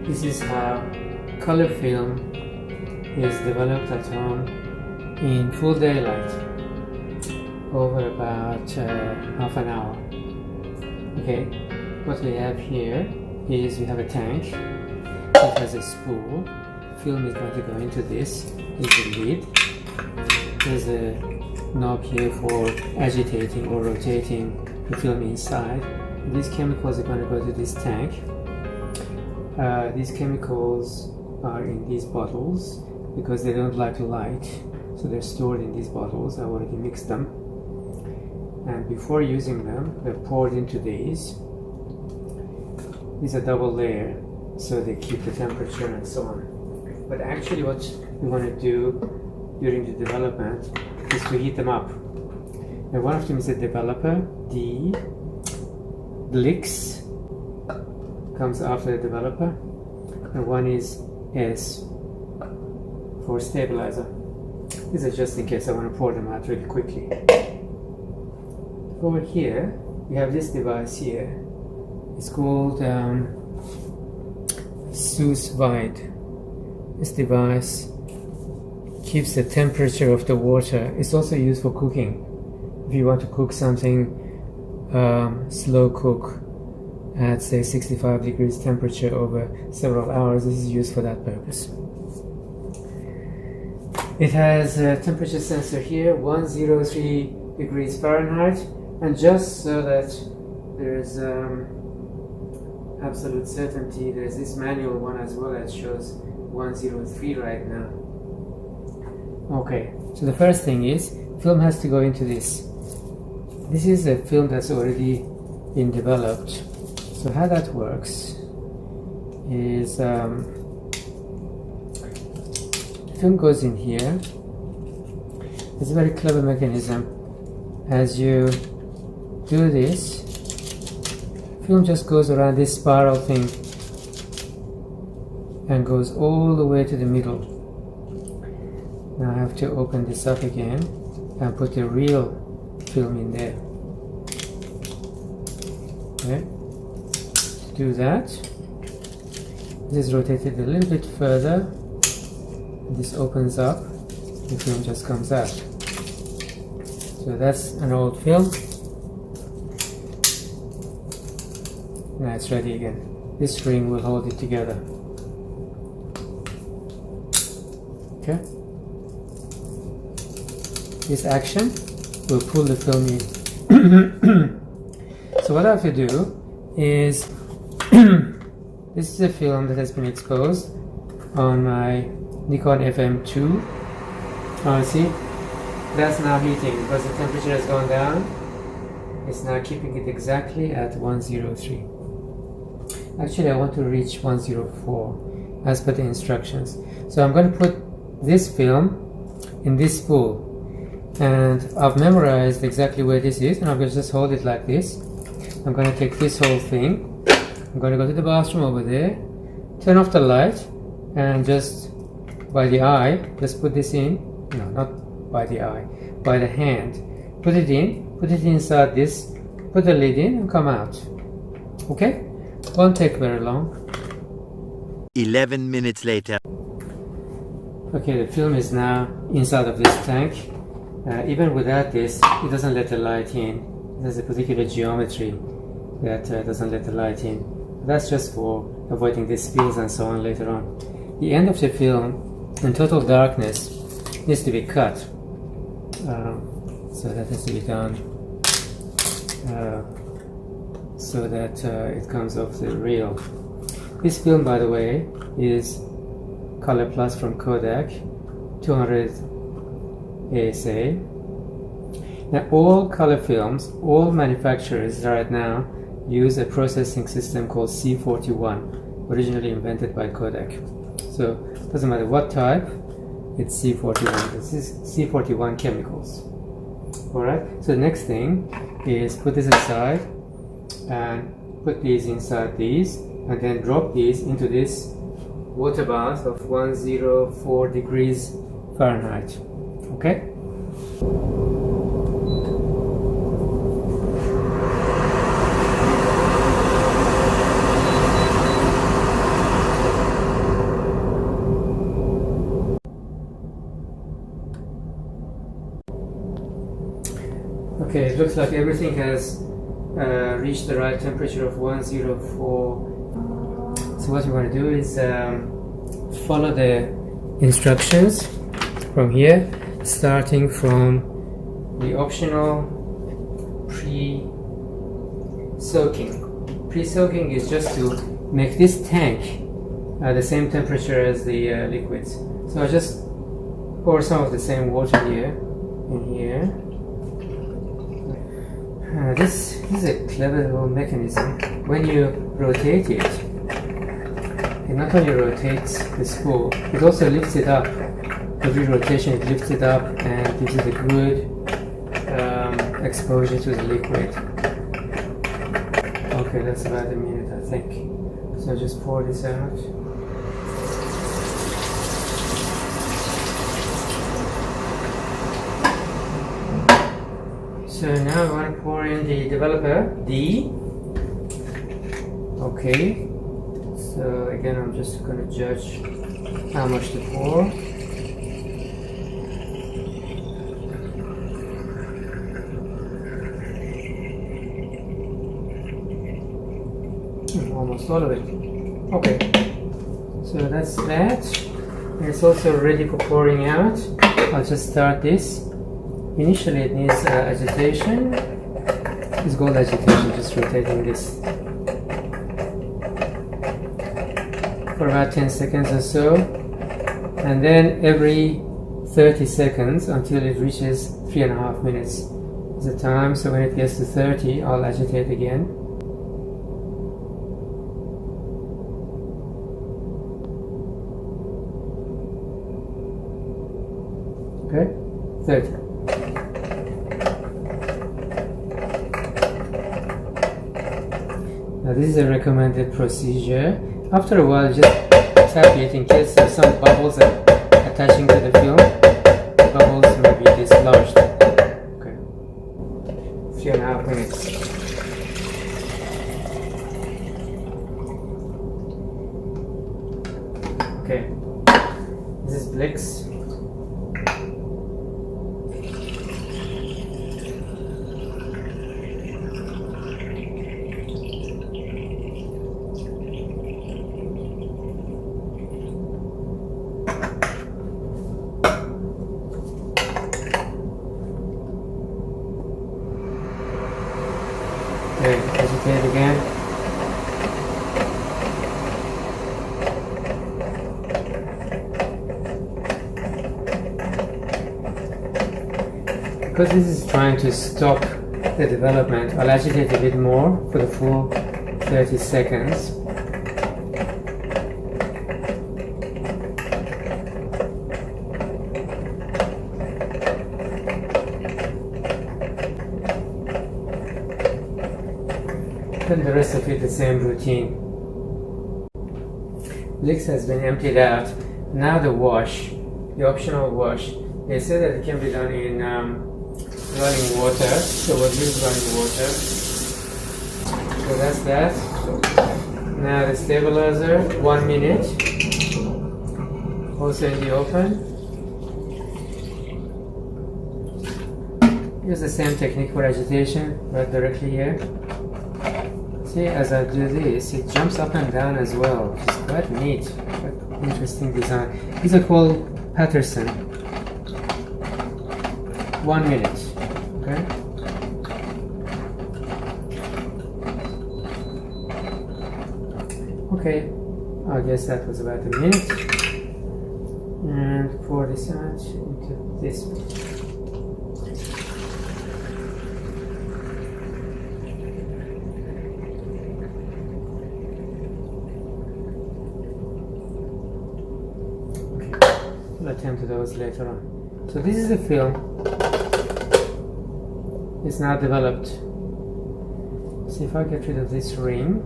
This is how color film is developed at home in full daylight over about half an hour. Okay, what we have here is we have a tank that has a spool. Film is going to go into this. Is the lid. There's a knob here for agitating or rotating the film inside. These chemicals are going to go to this tank. These chemicals are in these bottles because they don't like light, so they're stored in these bottles. I already mixed them, and before using them they're poured into these. These are double layer, so they keep the temperature and so on. But actually what we want to do during the development is to heat them up. And one of them is a developer, D. Blix comes after the developer, and one is S for stabilizer. These are just in case I want to pour them out really quickly. Over here we have this device here. It's called sous vide. This device keeps the temperature of the water. It's also used for cooking. If you want to cook something, slow cook at say 65 degrees temperature over several hours, this is used for that purpose. It has a temperature sensor here, 103 degrees Fahrenheit, and just so that there's absolute certainty, there's this manual one as well that shows 103 right now. Okay, so the first thing is film has to go into this. This is a film that's already been developed. So how that works is film goes in here. It's a very clever mechanism. As you do this, film just goes around this spiral thing and goes all the way to the middle. Now I have to open this up again and put the real film in there. Okay. To do that, this is rotated a little bit further. This opens up, the film just comes out. So that's an old film. Now it's ready again. This string will hold it together. Okay. This action will pull the film in. So what I have to do is this is a film that has been exposed on my Nikon FM2. See, that's now heating because the temperature has gone down. It's now keeping it exactly at 103. Actually, I want to reach 104 as per the instructions. So I'm going to put this film in this spool, and I've memorized exactly where this is, and I'm going to just hold it like this. I'm going to take this whole thing. I'm going to go to the bathroom over there, turn off the light, and just by the eye, just put this in. No, not by the eye, by the hand. Put it in, put it inside this, put the lid in, and come out. Okay? Won't take very long. 11 minutes later. Okay, the film is now inside of this tank. Even without this, it doesn't let the light in. There's a particular geometry that doesn't let the light in. That's just for avoiding the spills and so on later on. The end of the film in total darkness needs to be cut. So that has to be done so that it comes off the reel. This film, by the way, is Color Plus from Kodak, 200 ASA. Now all color films, all manufacturers right now use a processing system called C41, originally invented by Kodak. So it doesn't matter what type, it's C41. This is C41 chemicals. Alright, so the next thing is put this aside and put these inside these, and then drop these into this water bath of 104 degrees Fahrenheit. Okay? Okay, it looks like everything has reached the right temperature of 104. So what you want to do is follow the instructions from here, starting from the optional pre-soaking. Pre-soaking is just to make this tank at the same temperature as the liquids. So I just pour some of the same water here, in here. This is a clever little mechanism. When you rotate it, it not only rotates the spool, it also lifts it up. Every rotation it lifts it up and gives it a good exposure to the liquid. Okay, that's about a minute, I think. So just pour this out. So now I want to pour in the developer D. Okay. So again, I'm just going to judge how much to pour. Almost all of it. Okay. So that's that. And it's also ready for pouring out. I'll just start this. Initially it needs agitation. It's called agitation, just rotating this for about 10 seconds or so, and then every 30 seconds until it reaches 3.5 minutes is the time. So when it gets to 30, I'll agitate again. Okay, 30. Now this is a recommended procedure. After a while, just tap it in case there's some bubbles attaching to the film. The bubbles may be dislodged. Okay. 3.5 minutes. Okay. This is Blix. Okay, agitate again. Because this is trying to stop the development, I'll agitate a bit more for the full 30 seconds. And the rest of it the same routine. Blix has been emptied out. Now the wash, the optional wash. They said that it can be done in running water, so we'll use running water. So that's that. Now the stabilizer, 1 minute. Also in the open. Use the same technique for agitation, right directly here. See, as I do this, it jumps up and down as well. It's quite neat, quite interesting design. These are called Patterson. 1 minute, okay? Okay, I guess that was about a minute. And pour this out into this. We'll attend to those later on. So this is the film. It's now developed. See if I get rid of this ring.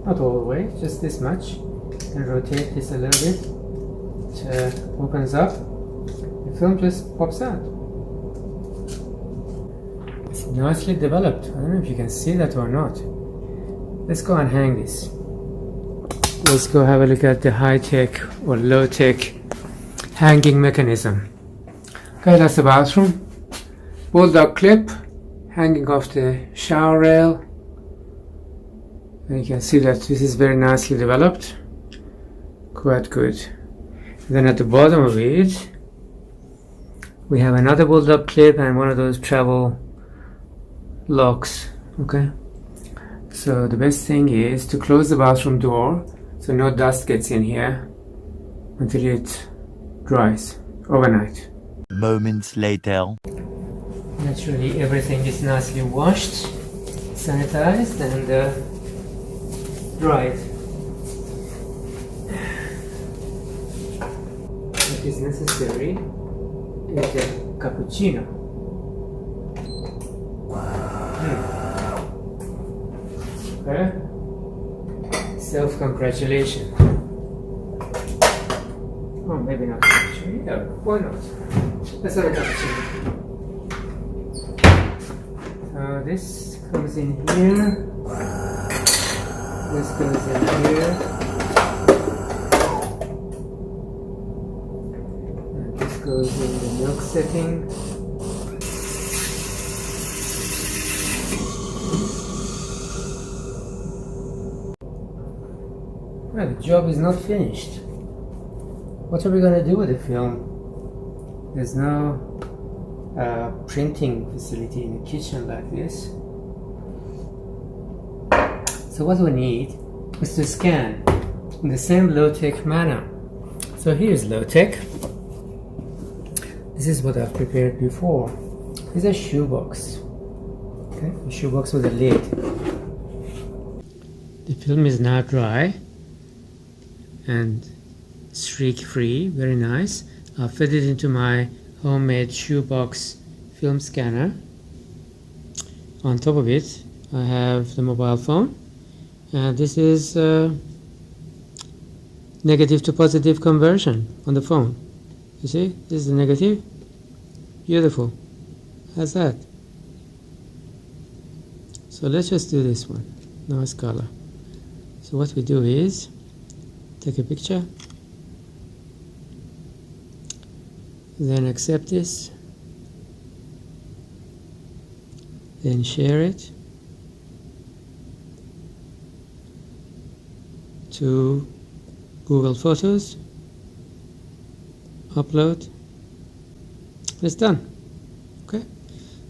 Not all the way, just this much. And rotate this a little bit. It opens up. The film just pops out. It's nicely developed. I don't know if you can see that or not. Let's go and hang this. Let's go have a look at the high-tech or low-tech hanging mechanism. Okay, that's the bathroom. Bulldog clip hanging off the shower rail. And you can see that this is very nicely developed. Quite good. And then at the bottom of it, we have another bulldog clip and one of those travel locks. Okay. So the best thing is to close the bathroom door so no dust gets in here until it dries overnight. Moments later. Naturally, everything is nicely washed, sanitized, and dried. What is necessary is a cappuccino. Okay? Self-congratulation. Oh, maybe not cappuccino. Yeah, why not? Let's have a cappuccino. So this comes in here. This goes in here. And this goes in the milk setting. Well, the job is not finished. What are we going to do with the film? There's no printing facility in the kitchen like this. So what we need is to scan in the same low-tech manner. So here's low-tech. This is what I've prepared before. This is a shoebox. Okay, a shoebox with a lid. The film is now dry and streak-free, very nice. I'll fit it into my homemade shoebox film scanner. On top of it, I have the mobile phone, and this is negative to positive conversion on the phone. You see, this is the negative. Beautiful. How's that? So let's just do this one. Nice color. So what we do is take a picture, then accept this, then share it to Google Photos, upload. It's done. Okay,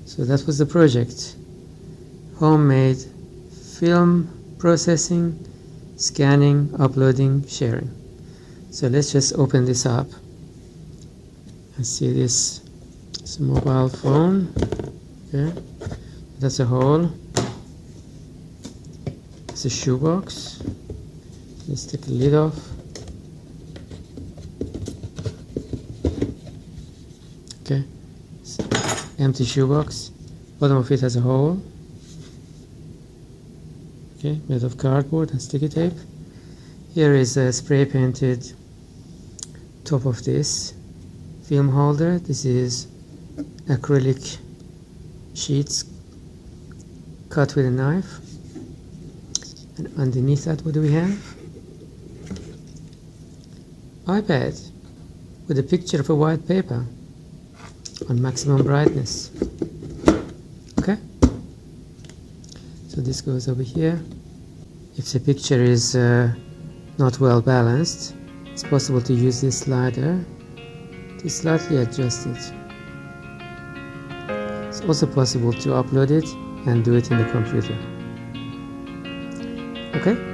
so that was the project. Homemade film processing, scanning, uploading, sharing. So let's just open this up and see this. It's a mobile phone. Okay, that's a hole. It's a shoebox. Let's take the lid off. Okay, so empty shoebox. Bottom of it has a hole. Okay, made of cardboard and sticky tape. Here is a spray painted top of this film holder. This is acrylic sheets cut with a knife. And underneath that, what do we have? iPad with a picture of a white paper on maximum brightness. Okay, so this goes over here. If the picture is not well balanced, it's possible to use this slider to slightly adjust it. It's also possible to upload it and do it in the computer. Okay.